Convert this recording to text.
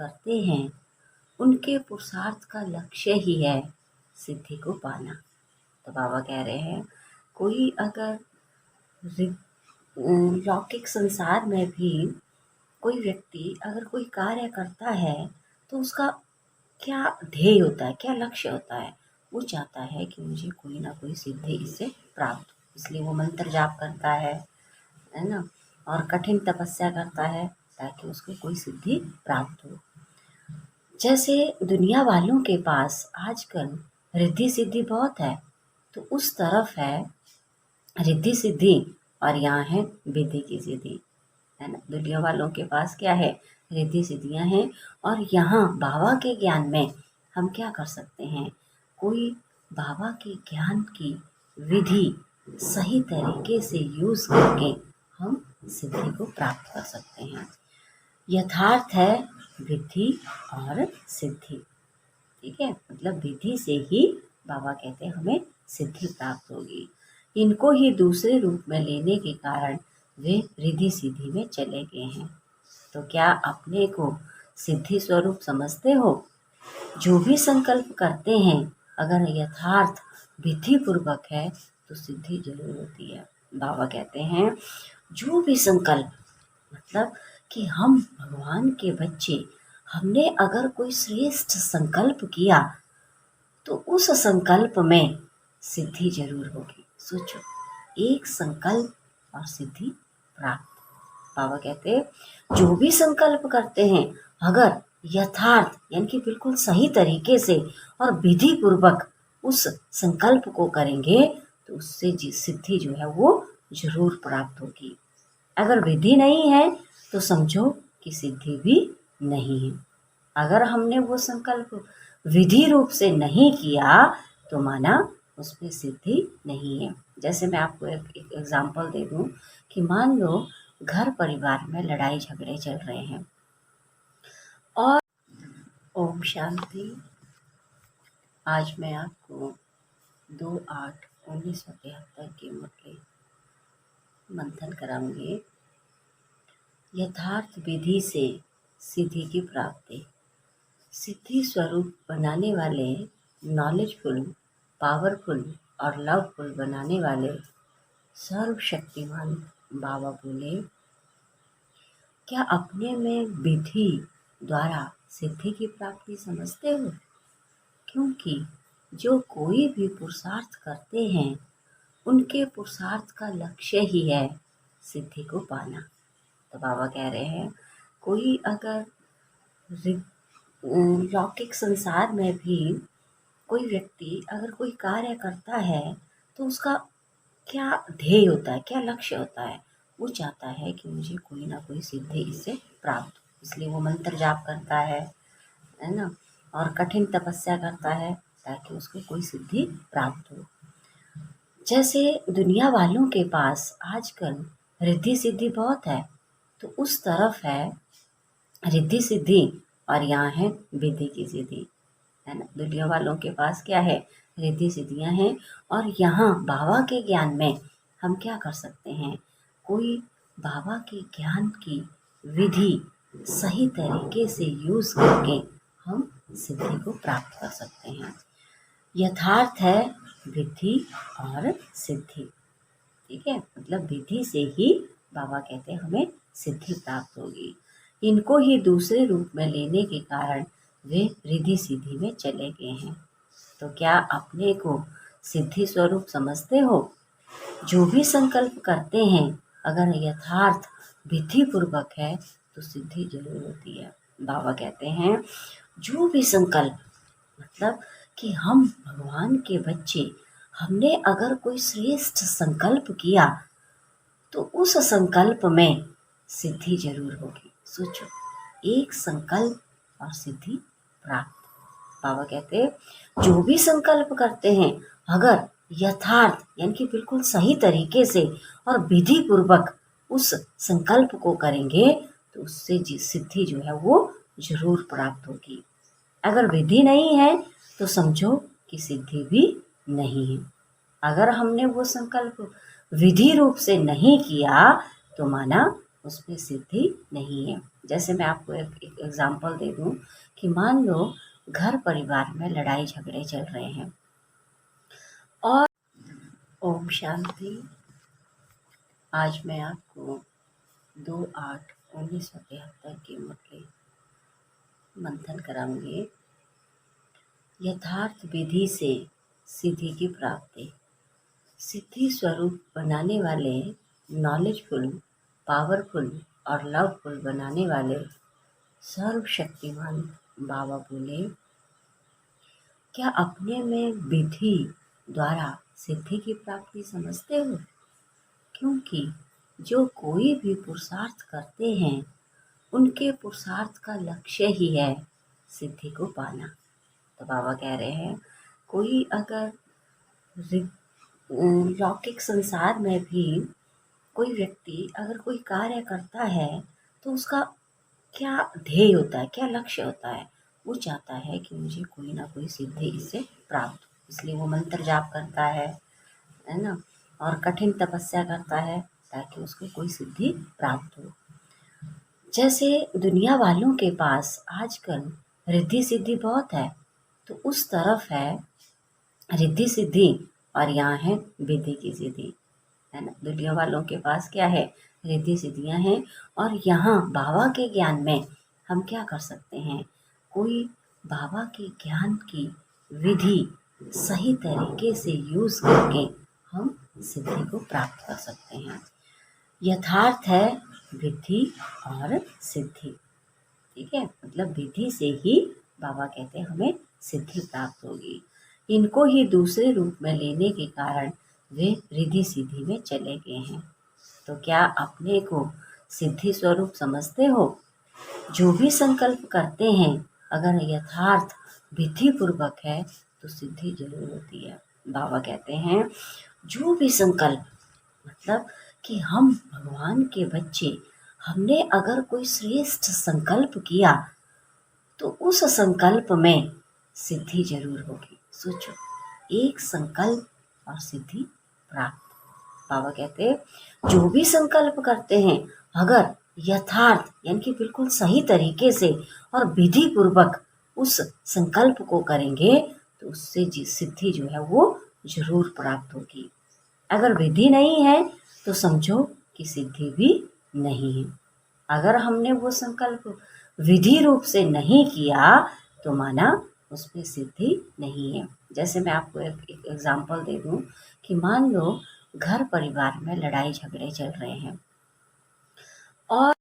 करते हैं उनके पुरुषार्थ का लक्ष्य ही है सिद्धि को पाना। तो बाबा कह रहे हैं कोई अगर लौकिक संसार में भी कोई व्यक्ति अगर कोई कार्य करता है तो उसका क्या ध्येय होता है, क्या लक्ष्य होता है। वो चाहता है कि मुझे कोई ना कोई सिद्धि इससे प्राप्त हो, इसलिए वो मंत्र जाप करता है ना, और कठिन तपस्या करता है ताकि उसको कोई सिद्धि प्राप्त हो। जैसे दुनिया वालों के पास आजकल रिद्धि सिद्धि बहुत है, तो उस तरफ है रिद्धि सिद्धि और यहाँ है विधि की सिद्धि, है ना। दुनिया वालों के पास क्या है, रिद्धि सिद्धियाँ हैं, और यहाँ बाबा के ज्ञान में हम क्या कर सकते हैं, कोई बाबा के ज्ञान की विधि सही तरीके से यूज करके हम सिद्धि को प्राप्त कर सकते हैं। यथार्थ है विधि और सिद्धि, ठीक है। मतलब विधि से ही बाबा कहते हैं हमें सिद्धि प्राप्त होगी। इनको ही दूसरे रूप में लेने के कारण वे रिद्धि सिद्धि में चले गए हैं। तो क्या अपने को सिद्धि स्वरूप समझते हो? जो भी संकल्प करते हैं अगर यथार्थ विधि पूर्वक है तो सिद्धि जरूर होती है। बाबा कहते हैं जो भी संकल्प, मतलब कि हम भगवान के बच्चे, हमने अगर कोई श्रेष्ठ संकल्प किया तो उस संकल्प में सिद्धि जरूर होगी। सोचो, एक संकल्प और सिद्धि प्राप्त। बाबा कहते हैं जो भी संकल्प करते हैं अगर यथार्थ यानी कि बिल्कुल सही तरीके से और विधि पूर्वक उस संकल्प को करेंगे तो उससे सिद्धि जो है वो जरूर प्राप्त होगी। अगर विधि नहीं है तो समझो कि सिद्धि भी नहीं है। अगर हमने वो संकल्प विधि रूप से नहीं किया तो माना उसमें सिद्धि नहीं है। जैसे मैं आपको एक एग्जाम्पल दे दूं कि मान लो घर परिवार में लड़ाई झगड़े चल रहे हैं और ओम शांति। आज मैं आपको 2/8/1973 के मुरली मंथन कराऊंगी। यथार्थ विधि से सिद्धि की प्राप्ति। सिद्धि स्वरूप बनाने वाले, नॉलेजफुल, पावरफुल और लवफुल बनाने वाले सर्वशक्तिमान बाबा बोले, क्या अपने में विधि द्वारा सिद्धि की प्राप्ति समझते हो? क्योंकि जो कोई भी पुरुषार्थ करते हैं उनके पुरुषार्थ का लक्ष्य ही है सिद्धि को पाना। तो बाबा कह रहे हैं कोई अगर लौकिक संसार में भी कोई व्यक्ति अगर कोई कार्य करता है तो उसका क्या ध्येय होता है, क्या लक्ष्य होता है। वो चाहता है कि मुझे कोई ना कोई सिद्धि इससे प्राप्त हो, इसलिए वो मंत्र जाप करता है ना, और कठिन तपस्या करता है ताकि उसको कोई सिद्धि प्राप्त हो। जैसे दुनिया वालों के पास आजकल रिद्धि सिद्धि बहुत है, तो उस तरफ है रिद्धि सिद्धि और यहाँ है विधि की सिद्धि, है ना। दुनिया वालों के पास क्या है, रिद्धि सिद्धियाँ हैं, और यहाँ बाबा के ज्ञान में हम क्या कर सकते हैं, कोई बाबा के ज्ञान की विधि सही तरीके से यूज करके हम सिद्धि को प्राप्त कर सकते हैं। यथार्थ है विधि और सिद्धि, ठीक है। मतलब विधि से ही बाबा कहते हैं हमें सिद्धि प्राप्त होगी। इनको ही दूसरे रूप में लेने के कारण वे रिद्धि सिद्धि में चले गए हैं। तो क्या अपने को सिद्धि स्वरूप समझते हो? जो भी संकल्प करते हैं अगर यथार्थ विधि पूर्वक है तो सिद्धि जरूर होती है। बाबा कहते हैं जो भी संकल्प, मतलब कि हम भगवान के बच्चे, हमने अगर कोई श्रेष्ठ संकल्प किया तो उस संकल्प में सिद्धि जरूर होगी। सोचो, एक संकल्प और सिद्धि प्राप्त। बाबा कहते हैं जो भी संकल्प करते हैं अगर यथार्थ यानी कि बिल्कुल सही तरीके से और विधि पूर्वक उस संकल्प को करेंगे तो उससे सिद्धि जो है वो जरूर प्राप्त होगी। अगर विधि नहीं है तो समझो कि सिद्धि भी नहीं है। अगर हमने वो संकल्प विधि रूप से नहीं किया तो माना उसमें सिद्धि नहीं है। जैसे मैं आपको एक एग्जांपल दे दूं कि मान लो घर परिवार में लड़ाई झगड़े चल रहे हैं और ओम शांति। आज मैं आपको 2/8/1973 की मुरली मंथन कराऊंगी। यथार्थ विधि से सिद्धि की प्राप्ति। सिद्धि स्वरूप बनाने वाले, नॉलेजफुल, पावरफुल और लवफुल बनाने वाले सर्वशक्तिमान बाबा बोले, क्या अपने में विधि द्वारा सिद्धि की प्राप्ति समझते हो? क्योंकि जो कोई भी पुरुषार्थ करते हैं उनके पुरुषार्थ का लक्ष्य ही है सिद्धि को पाना। तो बाबा कह रहे हैं, कोई अगर लौकिक संसार में भी कोई व्यक्ति अगर कोई कार्य करता है तो उसका क्या ध्येय होता है, क्या लक्ष्य होता है? वो चाहता है कि मुझे कोई ना कोई सिद्धि इससे प्राप्त हो, इसलिए वो मंत्र जाप करता है ना, और कठिन तपस्या करता है ताकि उसको कोई सिद्धि प्राप्त हो। जैसे दुनिया वालों के पास आजकल रिद्धि सिद्धि बहुत है, तो उस तरफ है रिद्धि सिद्धि और यहाँ है विधि की सिद्धि, है ना। दुनिया वालों के पास क्या है? रिद्धि सिद्धियाँ हैं। और यहाँ बाबा के ज्ञान में हम क्या कर सकते हैं? कोई बाबा के ज्ञान की विधि सही तरीके से यूज करके हम सिद्धि को प्राप्त कर सकते हैं। यथार्थ है विधि और सिद्धि, ठीक है। मतलब विधि से ही बाबा कहते हैं हमें सिद्धि प्राप्त होगी। इनको ही दूसरे रूप में लेने के कारण वे रिद्धि सिद्धि में चले गए हैं। तो क्या अपने को सिद्धि स्वरूप समझते हो? जो भी संकल्प करते हैं अगर यथार्थ विधि पूर्वक है तो सिद्धि जरूर होती है। बाबा कहते हैं जो भी संकल्प, मतलब कि हम भगवान के बच्चे, हमने अगर कोई श्रेष्ठ संकल्प किया तो उस संकल्प में सिद्धि जरूर होगी। सोचो, एक संकल्प और सिद्धि प्राप्त। बाबा कहते हैं जो भी संकल्प करते हैं अगर यथार्थ यानी कि बिल्कुल सही तरीके से और विधि पूर्वक उस संकल्प को करेंगे तो उससे सिद्धि जो है वो जरूर प्राप्त होगी। अगर विधि नहीं है तो समझो कि सिद्धि भी नहीं है। अगर हमने वो संकल्प विधि रूप से नहीं किया तो माना उसमें सिद्धि नहीं है। जैसे मैं आपको एक एग्जांपल दे दूं कि मान लो घर परिवार में लड़ाई झगड़े चल रहे हैं और